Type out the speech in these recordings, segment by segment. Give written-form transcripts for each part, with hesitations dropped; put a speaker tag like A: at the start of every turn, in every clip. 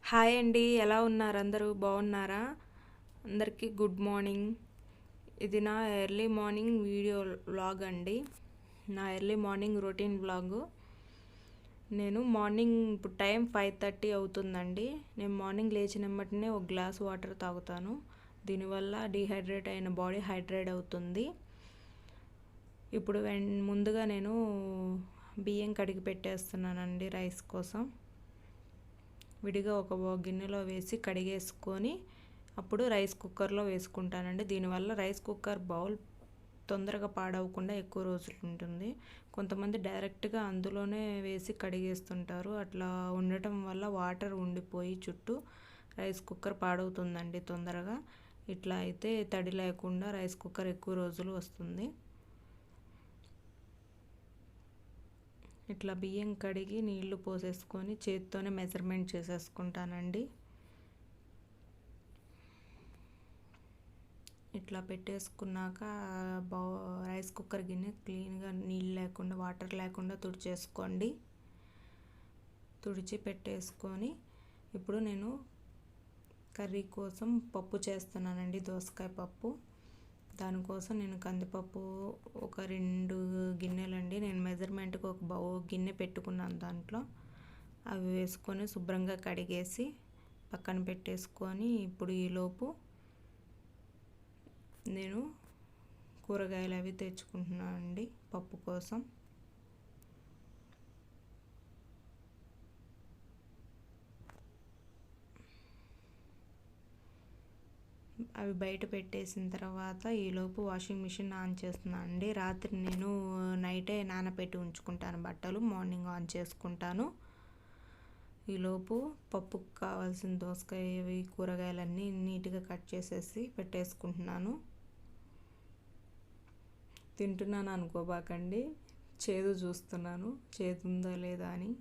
A: Hi అండి, ఎలా ఉన్నారు? అందరూ బాగున్నారా? అందరికీ గుడ్ మార్నింగ్. ఇది నా ఎర్లీ మార్నింగ్ వీడియో వ్లాగ్ అండి. నా ఎర్లీ మార్నింగ్ రొటీన్ వ్లాగు. నేను మార్నింగ్ ఇప్పుడు టైం 5:30 అవుతుందండి. నేను మార్నింగ్ లేచిన వెంటనే ఒక గ్లాస్ వాటర్ తాగుతాను. దీనివల్ల డీహైడ్రేట్ అయిన బాడీ హైడ్రేట్ అవుతుంది. ఇప్పుడు ముందుగా నేను బియ్యం కడిగి పెట్టేస్తున్నానండి రైస్ కోసం. విడిగా ఒక గిన్నెలో వేసి కడిగేసుకొని అప్పుడు రైస్ కుక్కర్లో వేసుకుంటానండి. దీనివల్ల రైస్ కుక్కర్ బౌల్ తొందరగా పాడవకుండా ఎక్కువ రోజులు ఉంటుంది. కొంతమంది డైరెక్ట్గా అందులోనే వేసి కడిగేస్తుంటారు. అట్లా ఉండటం వల్ల వాటర్ ఉండిపోయి చుట్టూ రైస్ కుక్కర్ పాడవుతుందండి తొందరగా. ఇట్లా అయితే తడి లేకుండా రైస్ కుక్కర్ ఎక్కువ రోజులు వస్తుంది. ఇట్లా బియ్యం కడిగి నీళ్లు పోసేసుకొని చేతితోనే మెజర్మెంట్ చేసేసుకుంటానండి. ఇట్లా పెట్టేసుకున్నాక రైస్ కుక్కర్ గిన్నె క్లీన్గా నీళ్ళు లేకుండా వాటర్ లేకుండా తుడిచేసుకోండి. తుడిచి పెట్టేసుకొని ఇప్పుడు నేను కర్రీ కోసం పప్పు చేస్తున్నానండి, దోసకాయ పప్పు. దానికోసం నేను కందిపప్పు ఒక 2 గిన్నెలండి, నేను మెజర్మెంట్కి ఒక గిన్నె పెట్టుకున్నాను. దాంట్లో అవి వేసుకొని శుభ్రంగా కడిగేసి పక్కన పెట్టేసుకొని ఇప్పుడు ఈలోపు నేను కూరగాయలు అవి తెచ్చుకుంటున్నాను అండి పప్పు కోసం. అవి బయట పెట్టేసిన తర్వాత ఈలోపు వాషింగ్ మిషన్ ఆన్ చేస్తున్నాను అండి. రాత్రి నేను నైటే నానబెట్టి ఉంచుకుంటాను బట్టలు, మార్నింగ్ ఆన్ చేసుకుంటాను. ఈలోపు పప్పుకు కావాల్సిన దోసకాయ కూరగాయలన్నీ నీట్గా కట్ చేసేసి పెట్టేసుకుంటున్నాను. తింటున్నాను అనుకోబాకండి, చేదు చూస్తున్నాను, చేదు ఉందా లేదా అని.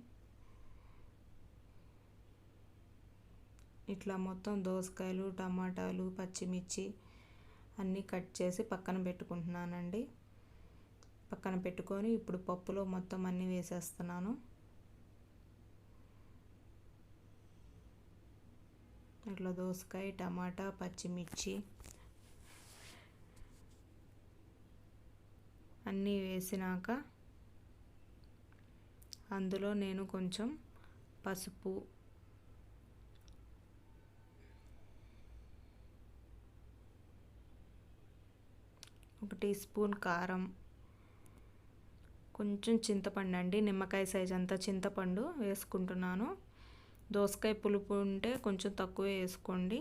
A: ఇట్లా మొత్తం దోసకాయలు, టమాటాలు, పచ్చిమిర్చి అన్నీ కట్ చేసి పక్కన పెట్టుకుంటున్నానండి. పక్కన పెట్టుకొని ఇప్పుడు పప్పులో మొత్తం అన్నీ వేసేస్తున్నాను. ఇట్లా దోసకాయ, టమాటా, పచ్చిమిర్చి అన్నీ వేసినాక అందులో నేను కొంచెం పసుపు, ఒక టీ స్పూన్ కారం, కొంచెం చింతపండు అండి, నిమ్మకాయ సైజ్ అంతా చింతపండు వేసుకుంటున్నాను. దోసకాయ పులుపు ఉంటే కొంచెం తక్కువ వేసుకోండి.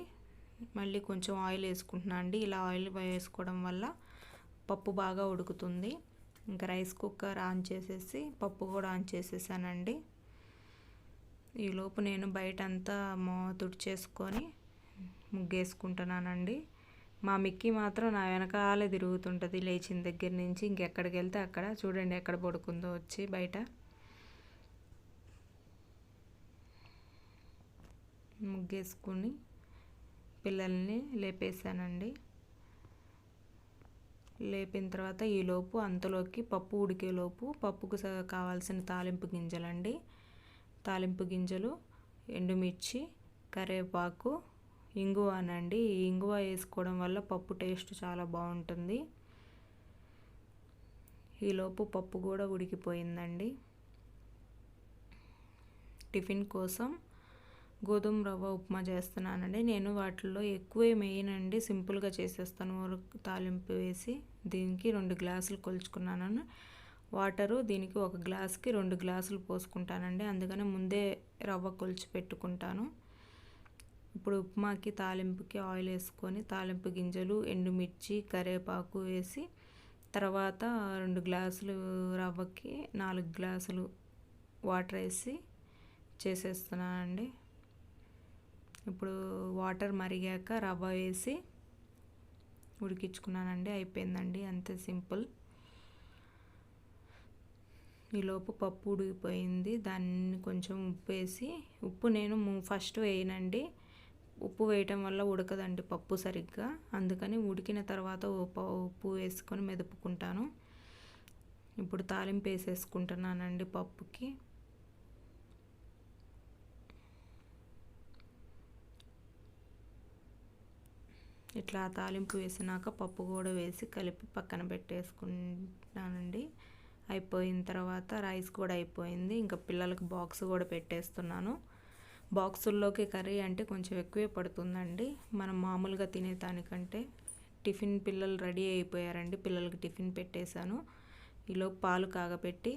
A: మళ్ళీ కొంచెం ఆయిల్ వేసుకుంటున్నాను అండి. ఇలా ఆయిల్ వేసుకోవడం వల్ల పప్పు బాగా ఉడుకుతుంది. ఇంకా రైస్ కుక్కర్ ఆన్ చేసేసి పప్పు కూడా ఆన్ చేసేసానండి. ఈలోపు నేను బయట అంతా తుడిచేసుకొని ముగ్గేసుకుంటున్నానండి. మా మిక్కీ మాత్రం నా వెనకాలే తిరుగుతుంటుంది లేచిన దగ్గర నుంచి. ఇంకెక్కడికి వెళ్తే అక్కడ చూడండి ఎక్కడ పడుకుందో వచ్చి బయట. ముగ్గేసుకుని పిల్లల్ని లేపేశానండి. లేపిన తర్వాత ఈలోపు అంతలోకి పప్పు ఉడికేలోపు పప్పుకు కావాల్సిన తాలింపు గింజలండి. తాలింపు గింజలు, ఎండుమిర్చి, కరివేపాకు, ఇంగువనండి. ఈ ఇంగువ వేసుకోవడం వల్ల పప్పు టేస్ట్ చాలా బాగుంటుంది. ఈలోపు పప్పు కూడా ఉడికిపోయిందండి. టిఫిన్ కోసం గోధుమ రవ్వ ఉప్మా చేస్తున్నానండి. నేను వాటిల్లో ఎక్కువ వేయనండి, సింపుల్గా చేసేస్తాను. తాలింపు వేసి దీనికి 2 గ్లాసులు కొలుచుకున్నాను వాటరు. దీనికి 1 గ్లాస్కి 2 గ్లాసులు పోసుకుంటానండి, అందుకని ముందే రవ్వ కొలిచి పెట్టుకుంటాను. ఇప్పుడు ఉప్మాకి తాలింపుకి ఆయిల్ వేసుకొని తాలింపు గింజలు, ఎండుమిర్చి, కరివేపాకు వేసి తర్వాత 2 గ్లాసులు రవ్వకి 4 గ్లాసులు వాటర్ వేసి చేసేస్తున్నానండి. ఇప్పుడు వాటర్ మరిగాక రవ్వ వేసి ఉడికించుకున్నానండి. అయిపోయిందండి, అంతే సింపుల్. ఈలోపు పప్పు ఉడికిపోయింది. దాన్ని కొంచెం ఉప్పు వేసి, ఉప్పు నేను ఫస్ట్ వేయనండి, ఉప్పు వేయటం వల్ల ఉడకదండి పప్పు సరిగ్గా, అందుకని ఉడికిన తర్వాత ఉప్పు వేసుకొని మెదుపుకుంటాను. ఇప్పుడు తాలింపు వేసేసుకుంటున్నానండి పప్పుకి. ఇట్లా తాలింపు వేసినాక పప్పు కూడా వేసి కలిపి పక్కన పెట్టేసుకుంటానండి. అయిపోయిన తర్వాత రైస్ కూడా అయిపోయింది. ఇంకా పిల్లలకి బాక్స్ కూడా పెట్టేస్తున్నాను. బాక్సుల్లోకి కర్రీ అంటే కొంచెం ఎక్కువే పడుతుందండి మనం మామూలుగా తినేదానికంటే. టిఫిన్ పిల్లలు రెడీ అయిపోయారండి. పిల్లలకి టిఫిన్ పెట్టేశాను. ఈలోపు పాలు కాగపెట్టి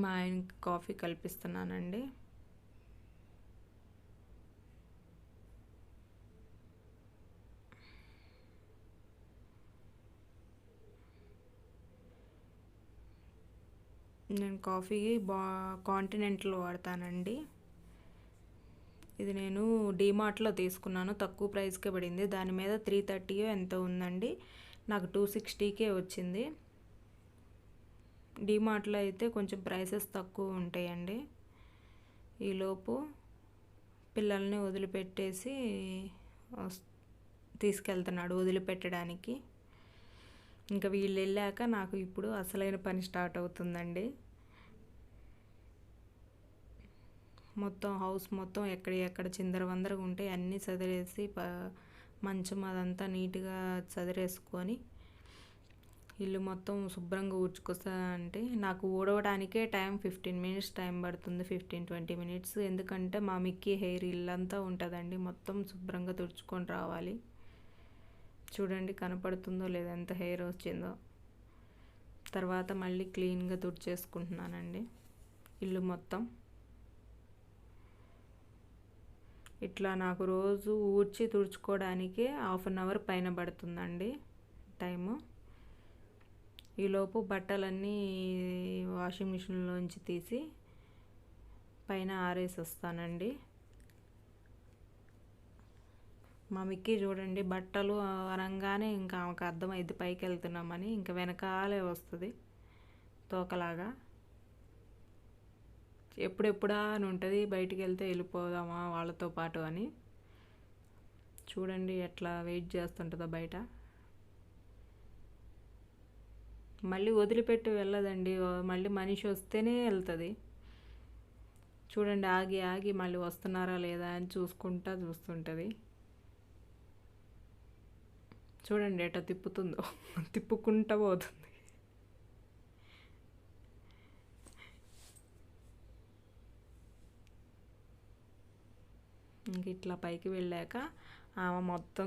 A: మా ఆయనకి కాఫీ కల్పిస్తున్నానండి. నేను కాఫీ కాంటినెంటల్ వాడతానండి. ఇది నేను డీమార్ట్లో తీసుకున్నాను. తక్కువ ప్రైస్కే పడింది. దాని మీద 330 ఎంత ఉందండి. నాకు 260కే వచ్చింది. డీమార్ట్లో అయితే కొంచెం ప్రైసెస్ తక్కువ ఉంటాయండి. ఈలోపు పిల్లల్ని వదిలిపెట్టేసి తీసుకెళ్తున్నాడు వదిలిపెట్టడానికి. ఇంకా వీళ్ళు వెళ్ళాక నాకు ఇప్పుడు అసలైన పని స్టార్ట్ అవుతుందండి. మొత్తం హౌస్ మొత్తం ఎక్కడ చిందరవందరగా ఉంటే అన్నీ చదిరేసి మంచం అదంతా నీట్గా చదిరేసుకొని ఇల్లు మొత్తం శుభ్రంగా ఊడ్చుకొస్తా అంటే నాకు ఊడవడానికే 15 మినిట్స్ టైం పడుతుంది. 15-20 మినిట్స్. ఎందుకంటే మా మిక్కీ హెయిర్ ఇల్లంతా ఉంటుందండి. మొత్తం శుభ్రంగా తుడుచుకొని రావాలి. చూడండి కనపడుతుందో లేదో ఎంత హెయిర్ వచ్చిందో. తర్వాత మళ్ళీ క్లీన్గా తుడిచేసుకుంటున్నానండి ఇల్లు మొత్తం. ఇట్లా నాకు రోజు ఊడ్చి తుడుచుకోవడానికి 1/2 అవర్ పైన పడుతుందండి టైము. ఈలోపు బట్టలన్నీ వాషింగ్ మిషన్లోంచి తీసి పైన ఆరేసి వస్తానండి. మా మిక్కీ చూడండి బట్టలు అనగానే ఇంకా ఆమెకు అర్థమైంది పైకి వెళ్తున్నామని. ఇంకా వెనకాలే వస్తుంది తోకలాగా. ఎప్పుడెప్పుడా అని ఉంటుంది. బయటికి వెళ్తే వెళ్ళిపోదామా వాళ్ళతో పాటు అని. చూడండి ఎట్లా వెయిట్ చేస్తుంటుందో బయట. మళ్ళీ వదిలిపెట్టి వెళ్ళదండి. మళ్ళీ మనిషి వస్తేనే వెళ్తుంది. చూడండి ఆగి ఆగి మళ్ళీ వస్తున్నారా లేదా అని చూస్తుంటుంది. చూడండి ఎట్లా తిప్పుతుందో. తిప్పుకుంటూ పోతుంది. ఇంక ఇట్లా పైకి వెళ్ళాక ఆమె మొత్తం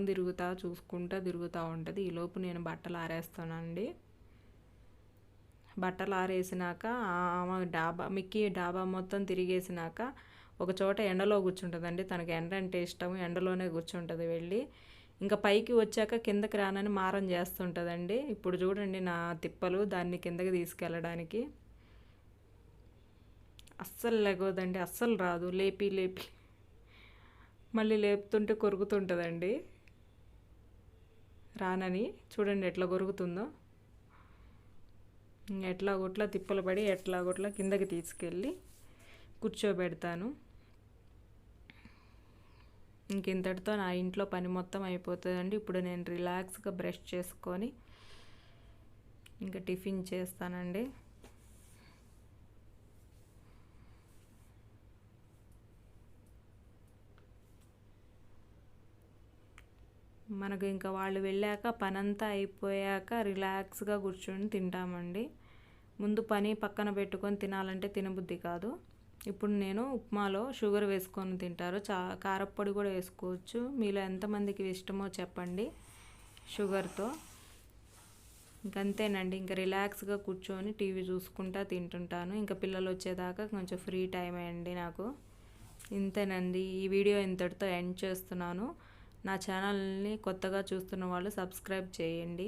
A: చూసుకుంటూ తిరుగుతూ ఉంటుంది. ఈలోపు నేను బట్టలు ఆరేస్తానండి. బట్టలు ఆరేసినాక ఆమె మిక్కీ డాబా మొత్తం తిరిగేసినాక ఒక చోట ఎండలో కూర్చుంటుందండి. తనకి ఎండ అంటే ఇష్టం. ఎండలోనే కూర్చుంటుంది వెళ్ళి. ఇంకా పైకి వచ్చాక కిందకి రానని మారం చేస్తుంటుందండి. ఇప్పుడు చూడండి నా తిప్పలు దాన్ని కిందకి తీసుకెళ్ళడానికి. అస్సలు లెగవదండి. అస్సలు రాదు. లేపి మళ్ళీ లేపుతుంటే కొరుకుతుంటుందండి రానని. చూడండి ఎట్లా కొరుకుతుందో. ఎట్లాగొట్లా తిప్పలు పడి ఎట్లాగొట్లా కిందకి తీసుకెళ్ళి కూర్చోబెడతాను. ఇంకింతటితో నా ఇంట్లో పని మొత్తం అయిపోతుందండి. ఇప్పుడు నేను రిలాక్స్గా బ్రష్ చేసుకొని ఇంకా టిఫిన్ చేస్తానండి. మనకు ఇంకా వాళ్ళు వెళ్ళాక పనంతా అయిపోయాక రిలాక్స్గా కూర్చొని తింటామండి. ముందు పని పక్కన పెట్టుకొని తినాలంటే తినబుద్ధి కాదు. ఇప్పుడు నేను ఉప్మాలో షుగర్ వేసుకొని తింటారు. కారప్పొడి కూడా వేసుకోవచ్చు. మీలో ఎంతమందికి ఇష్టమో చెప్పండి షుగర్తో. ఇంకంతేనండి. ఇంకా రిలాక్స్గా కూర్చొని టీవీ చూసుకుంటా తింటుంటాను. ఇంకా పిల్లలు వచ్చేదాకా కొంచెం ఫ్రీ టైం అండి నాకు. ఇంతేనండి. ఈ వీడియో ఇంతటితో ఎండ్ చేస్తున్నాను. నా ఛానల్ని కొత్తగా చూస్తున్న వాళ్ళు సబ్స్క్రైబ్ చేయండి.